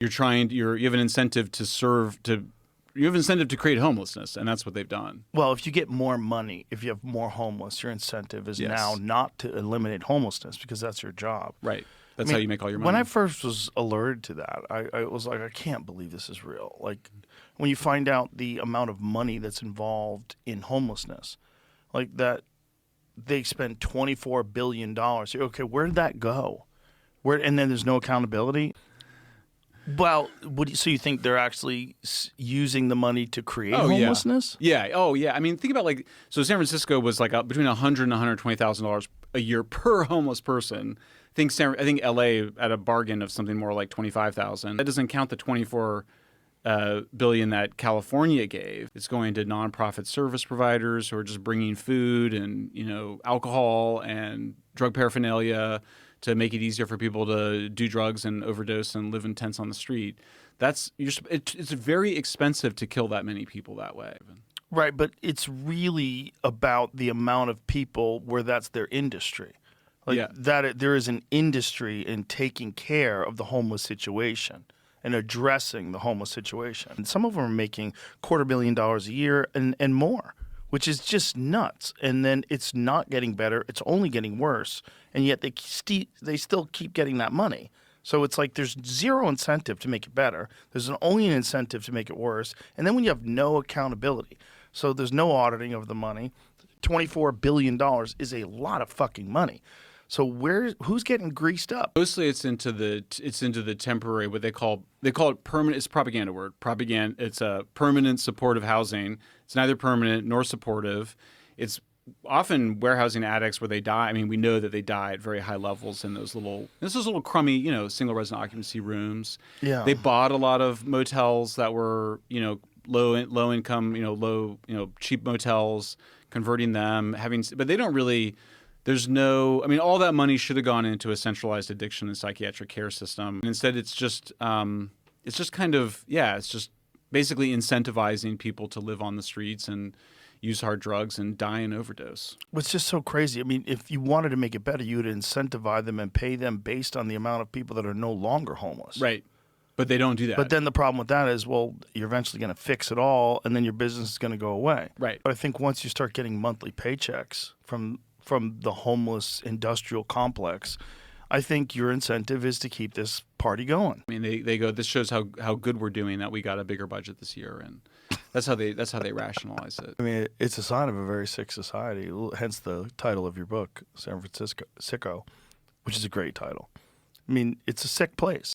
You have an incentive to create homelessness, and that's what they've done. Well, if you get more money, if you have more homeless, your incentive is now not to eliminate homelessness because that's your job. Right. That's how you make all your money. When I first was alerted to that, I was like, I can't believe this is real. Like, when you find out the amount of money that's involved in homelessness, like that they spend $24 billion. Okay, where did that go? And then there's no accountability? Well, so you think they're actually using the money to create homelessness? Yeah. Oh, yeah. I mean, think about so San Francisco was like between $100,000 and $120,000 a year per homeless person. I think LA at a bargain of something more like $25,000. That doesn't count the $24 billion that California gave. It's going to nonprofit service providers who are just bringing food and alcohol and drug paraphernalia to make it easier for people to do drugs and overdose and live in tents on the street. It's very expensive to kill that many people that way. Right, but it's really about the amount of people where that's their industry. There is an industry in taking care of the homeless situation and addressing the homeless situation. And some of them are making $250,000 a year and more, which is just nuts. And then it's not getting better. It's only getting worse. And yet they still keep getting that money. So it's like there's zero incentive to make it better. There's only an incentive to make it worse. And then when you have no accountability, so there's no auditing of the money, $24 billion is a lot of fucking money. So who's getting greased up? Mostly it's into the temporary, what they call it permanent. It's a propaganda word. Propaganda. It's a permanent supportive housing. It's neither permanent nor supportive. It's often warehousing addicts where they die. I mean, we know that they die at very high levels in those little crummy, single resident occupancy rooms. Yeah. They bought a lot of motels that were, low income, cheap motels, converting them, but they don't really. All that money should have gone into a centralized addiction and psychiatric care system. And instead, it's just basically incentivizing people to live on the streets and use hard drugs and die and overdose. It's just so crazy. I mean, if you wanted to make it better, you would incentivize them and pay them based on the amount of people that are no longer homeless. Right. But they don't do that. But then the problem with that is, you're eventually going to fix it all, and then your business is going to go away. Right. But I think once you start getting monthly paychecks from the homeless industrial complex, I think your incentive is to keep this party going. I mean, they go, this shows how good we're doing, that we got a bigger budget this year, and that's how they rationalize it. I mean, it's a sign of a very sick society, hence the title of your book, San Francisco, Sicko, which is a great title. I mean, it's a sick place.